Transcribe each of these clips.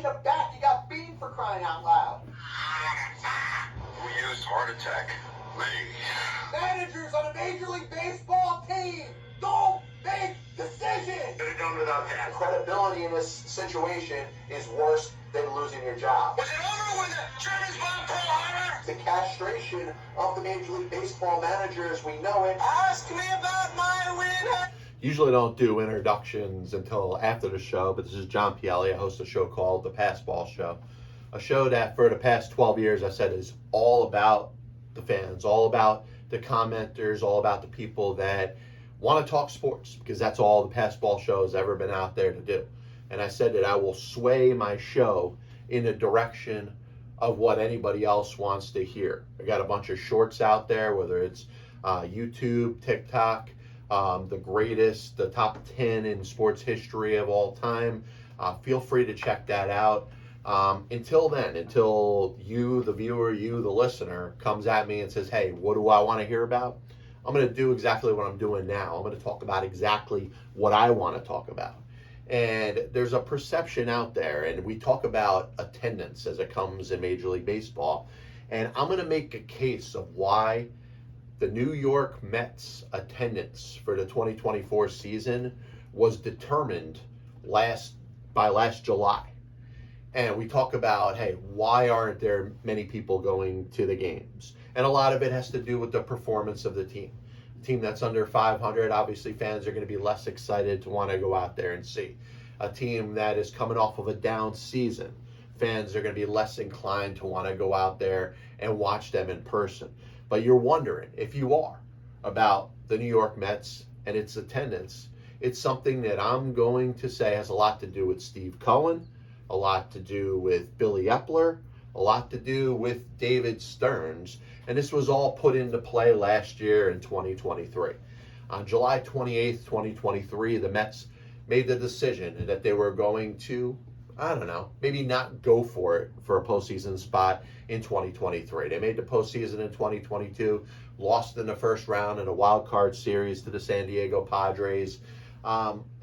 catching a bat. You got beaten for crying out loud. Who used heart attack? Me. Managers on a Major League Baseball team don't make decisions. Could have done without The that. credibility in this situation is worse than losing your job. Was it over when the Germans bombed Pearl Harbor? The castration of the Major League Baseball managers, we know it. Ask me about my win. Usually don't do introductions until after the show, but this is John Pielli. I host a show called The Passball Show. A show that for the past 12 years I said is all about the fans, all about the commenters, all about the people that want to talk sports, because that's all the Passball Show has ever been out there to do. And I said that I will sway my show in the direction of what anybody else wants to hear. I got a bunch of shorts out there, whether it's YouTube, TikTok, the top 10 in sports history of all time. Feel free to check that out. Until then, until you, the viewer, you, the listener, comes at me and says, hey, what do I want to hear about? I'm going to do exactly what I'm doing now. I'm going to talk about exactly what I want to talk about. And there's a perception out there, and we talk about attendance as it comes in Major League Baseball. And I'm going to make a case of why the New York Mets attendance for the 2024 season was determined by last July. And we talk about, hey, why aren't there many people going to the games? And a lot of it has to do with the performance of the team. A team that's under 500, obviously fans are going to be less excited to want to go out there and see. A team that is coming off of a down season, fans are going to be less inclined to want to go out there and watch them in person. But you're wondering, if you are, about the New York Mets and its attendance, it's something that I'm going to say has a lot to do with Steve Cohen, a lot to do with Billy Epler, a lot to do with David Stearns, and this was all put into play last year in 2023. On July 28th, 2023, the Mets made the decision that they were going to, maybe not go for it for a postseason spot in 2023. They made the postseason in 2022, lost in the first round in a wild card series to the San Diego Padres.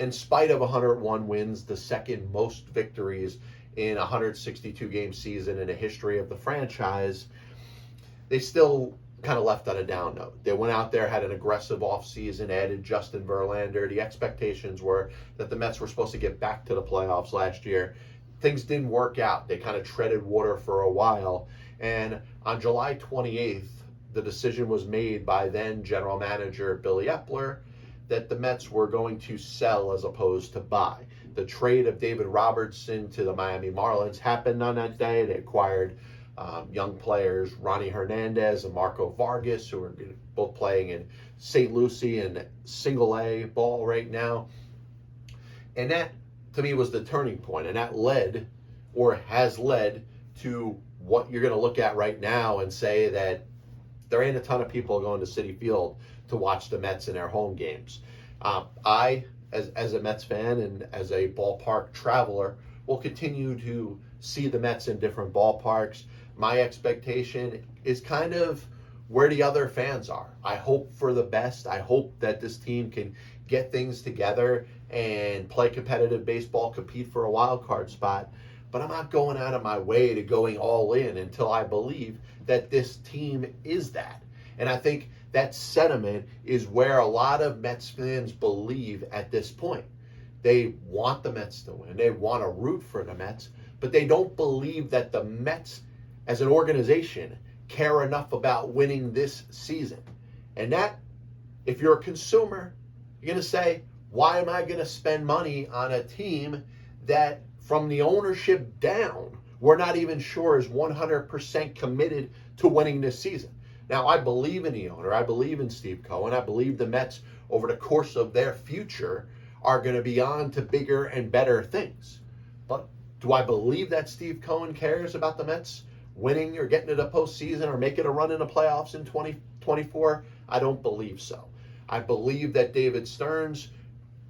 In spite of 101 wins, the second most victories in a 162 game season in the history of the franchise, they still kind of left on a down note. They went out there, had an aggressive offseason, added Justin Verlander. The expectations were that the Mets were supposed to get back to the playoffs last year. Things didn't work out. They kind of treaded water for a while. And on July 28th, the decision was made by then general manager Billy Epler that the Mets were going to sell as opposed to buy. The trade of David Robertson to the Miami Marlins happened on that day. They acquired young players, Ronnie Hernandez and Marco Vargas, who are both playing in St. Lucie and single A ball right now. And that, to me, was the turning point. And that led, or has led, to what you're going to look at right now and say that there ain't a ton of people going to Citi Field to watch the Mets in their home games. I, as a Mets fan and as a ballpark traveler, will continue to see the Mets in different ballparks. My expectation is kind of where the other fans are. I hope for the best. I hope that this team can get things together and play competitive baseball, compete for a wild card spot. But I'm not going out of my way to going all in until I believe that this team is that. And I think that sentiment is where a lot of Mets fans believe at this point. They want the Mets to win. They want to root for the Mets, but they don't believe that the Mets as an organization care enough about winning this season. And that, if you're a consumer, you're going to say, why am I going to spend money on a team that from the ownership down, we're not even sure is 100% committed to winning this season? Now, I believe in the owner. I believe in Steve Cohen. I believe the Mets, over the course of their future, are going to be on to bigger and better things. But do I believe that Steve Cohen cares about the Mets winning or getting to the postseason or making a run in the playoffs in 2024? I don't believe so. I believe that David Stearns,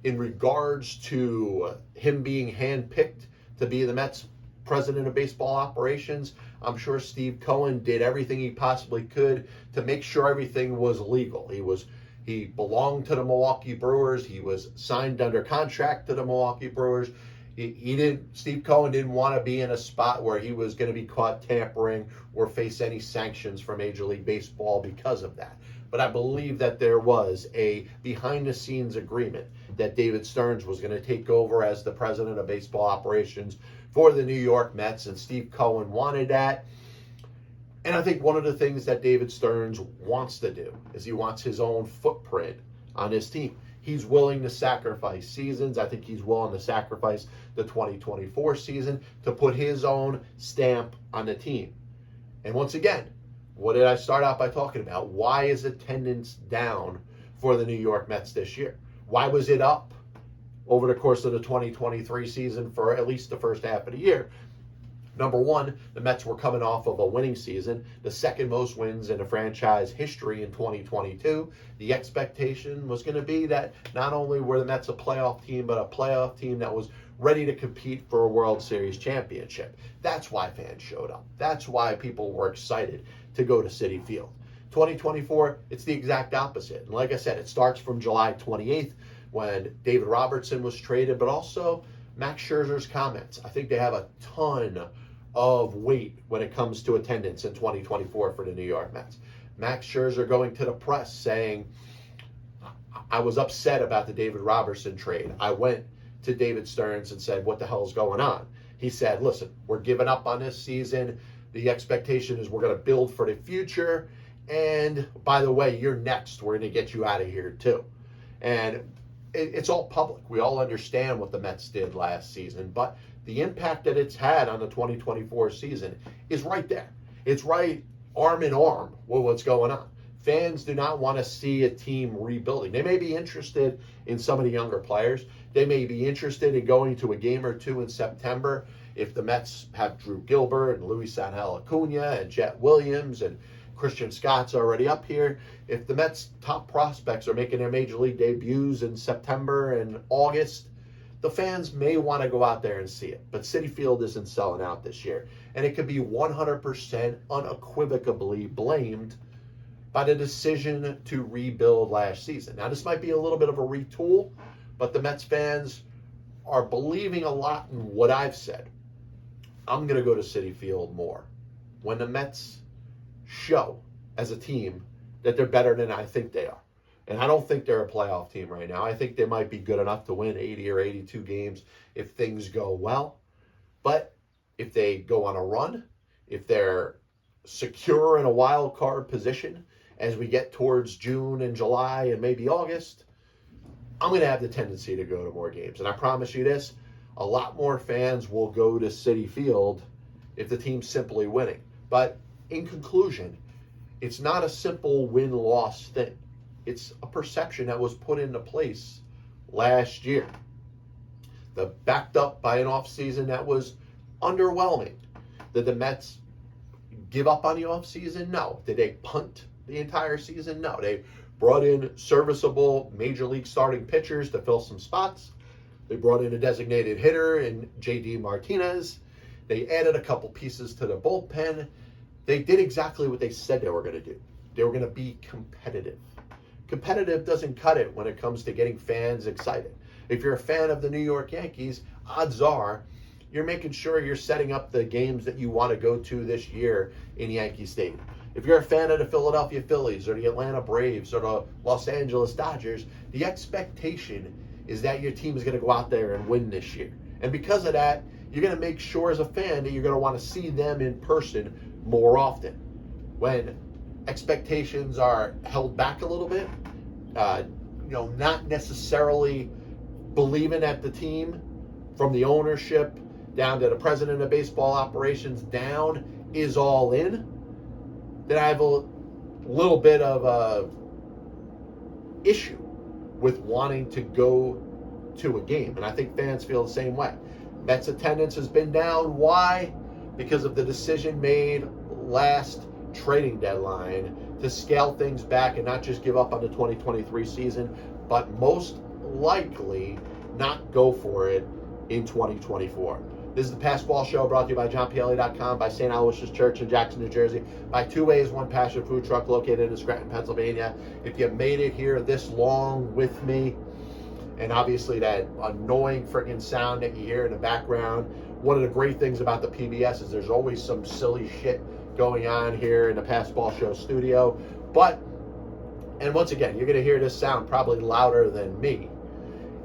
in regards to him being handpicked to be the Mets president of baseball operations, I'm sure Steve Cohen did everything he possibly could to make sure everything was legal. He belonged to the Milwaukee Brewers. He was signed under contract to the Milwaukee Brewers. Steve Cohen didn't want to be in a spot where he was going to be caught tampering or face any sanctions from Major League Baseball because of that. But I believe that there was a behind-the-scenes agreement that David Stearns was going to take over as the president of baseball operations for the New York Mets, and Steve Cohen wanted that. And I think one of the things that David Stearns wants to do is he wants his own footprint on his team. He's willing to sacrifice seasons. I think he's willing to sacrifice the 2024 season to put his own stamp on the team. And once again, what did I start out by talking about? Why is attendance down for the New York Mets this year? Why was it up over the course of the 2023 season for at least the first half of the year? Number one, the Mets were coming off of a winning season, the second most wins in the franchise history in 2022. The expectation was going to be that not only were the Mets a playoff team, but a playoff team that was ready to compete for a World Series championship. That's why fans showed up. That's why people were excited to go to Citi Field. 2024, it's the exact opposite. And like I said, it starts from July 28th when David Robertson was traded, but also Max Scherzer's comments. I think they have a ton of weight when it comes to attendance in 2024 for the New York Mets. Max Scherzer going to the press saying, I was upset about the David Robertson trade. I went to David Stearns and said, what the hell is going on? He said, listen, we're giving up on this season. The expectation is we're going to build for the future. And by the way, you're next. We're going to get you out of here too. And it's all public. We all understand what the Mets did last season, but the impact that it's had on the 2024 season is right there. It's right arm in arm with what's going on. Fans do not want to see a team rebuilding. They may be interested in some of the younger players. They may be interested in going to a game or two in September if the Mets have Drew Gilbert and Luis Angel Acuna and Jet Williams and Christian Scott's already up here. If the Mets' top prospects are making their major league debuts in September and August, the fans may want to go out there and see it. But Citi Field isn't selling out this year. And it could be 100% unequivocally blamed by the decision to rebuild last season. Now, this might be a little bit of a retool, but the Mets fans are believing a lot in what I've said. I'm going to go to Citi Field more. When the Mets show as a team that they're better than I think they are. And I don't think they're a playoff team right now. I think they might be good enough to win 80 or 82 games if things go well. But if they go on a run, if they're secure in a wild card position as we get towards June and July and maybe August, I'm going to have the tendency to go to more games. And I promise you this, a lot more fans will go to Citi Field if the team's simply winning. But in conclusion, it's not a simple win-loss thing. It's a perception that was put into place last year. Backed up by an offseason that was underwhelming. Did the Mets give up on the offseason? No. Did they punt the entire season? No. They brought in serviceable major league starting pitchers to fill some spots. They brought in a designated hitter in J.D. Martinez. They added a couple pieces to the bullpen. They did exactly what they said they were going to do. They were going to be competitive. Competitive doesn't cut it when it comes to getting fans excited. If you're a fan of the New York Yankees, odds are you're making sure you're setting up the games that you want to go to this year in Yankee Stadium. If you're a fan of the Philadelphia Phillies or the Atlanta Braves or the Los Angeles Dodgers, the expectation is that your team is going to go out there and win this year. And because of that, you're going to make sure as a fan that you're going to want to see them in person more often. When expectations are held back a little bit, not necessarily believing that the team, from the ownership down to the president of baseball operations down, is all in, then I have a little bit of a issue with wanting to go to a game. And I think fans feel the same way. Mets attendance has been down. Why? Because of the decision made last trading deadline to scale things back and not just give up on the 2023 season, but most likely not go for it in 2024. This is the Passball Show, brought to you by JohnPielli.com, by St. Aloysius Church in Jackson, New Jersey, by Two Ways, One Passion Food Truck located in Scranton, Pennsylvania. If you made it here this long with me and obviously that annoying freaking sound that you hear in the background. One of the great things about the PBS is there's always some silly shit going on here in the Passball Show studio. And once again, you're going to hear this sound probably louder than me.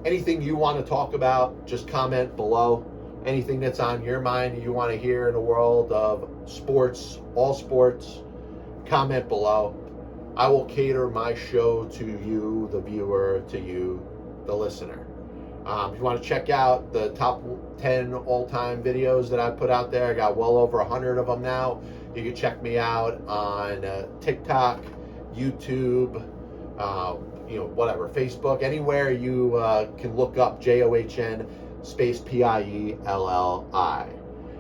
Anything you want to talk about, just comment below. Anything that's on your mind you want to hear in the world of sports, all sports, comment below. I will cater my show to you, the viewer, to you, the listener. If you want to check out the top 10 all-time videos that I put out there, I got well over 100 of them now. You can check me out on TikTok, YouTube, whatever, Facebook, anywhere you can look up JOHN space PIELLI.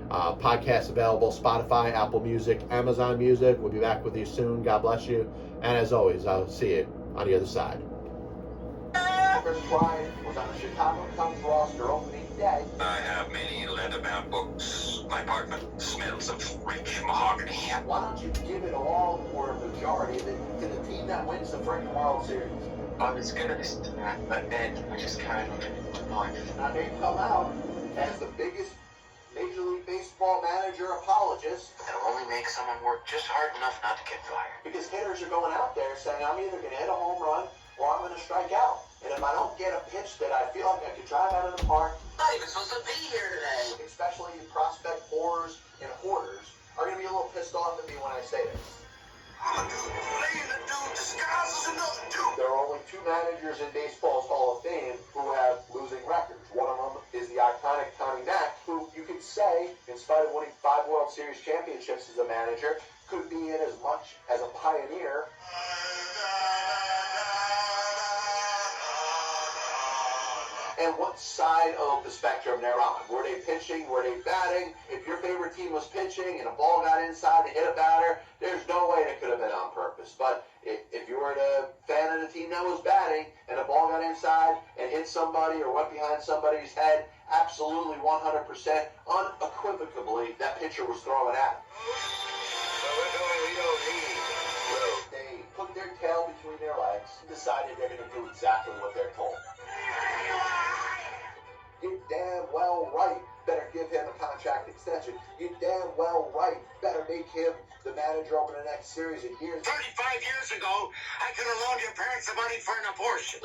Podcast available, Spotify, Apple Music, Amazon Music. We'll be back with you soon. God bless you. And as always, I'll see you on the other side. Chris Bryant was on the Chicago Cubs roster opening day. I have many leather-bound books. My apartment smells of rich mahogany. Why don't you give it all or a majority to the team that wins the freaking World Series? I was going to listen to that, but then I just carried on living my life. Now they come out as the biggest Major League Baseball manager apologist It'll only make someone work just hard enough not to get fired. because hitters are going out there saying, I'm either going to hit a home run or I'm going to strike out. And if I don't get a pitch that I feel like I could drive out of the park, I'm not even supposed to be here today. especially you prospect whores and hoarders, are going to be a little pissed off at me when I say this. I'm a dude. Playing a dude disguises another dude. There are only two managers in baseball's Hall of Fame who have losing records. One of them is the iconic Connie Mack, who you could say, in spite of winning 5 World Series championships as a manager, could be in as much as a pioneer. And what side of the spectrum they're on. Were they pitching? Were they batting? If your favorite team was pitching and a ball got inside to hit a batter, there's no way it could have been on purpose. But if you were a fan of the team that was batting and a ball got inside and hit somebody or went behind somebody's head, absolutely 100%, unequivocally, that pitcher was throwing at him. So we're doing we don't need. They put their tail between their legs and decided they're going to do exactly what they're told. You damn well right better give him a contract extension. You damn well right better make him the manager over the next series of years. 35 years ago, I could have loaned your parents the money for an abortion.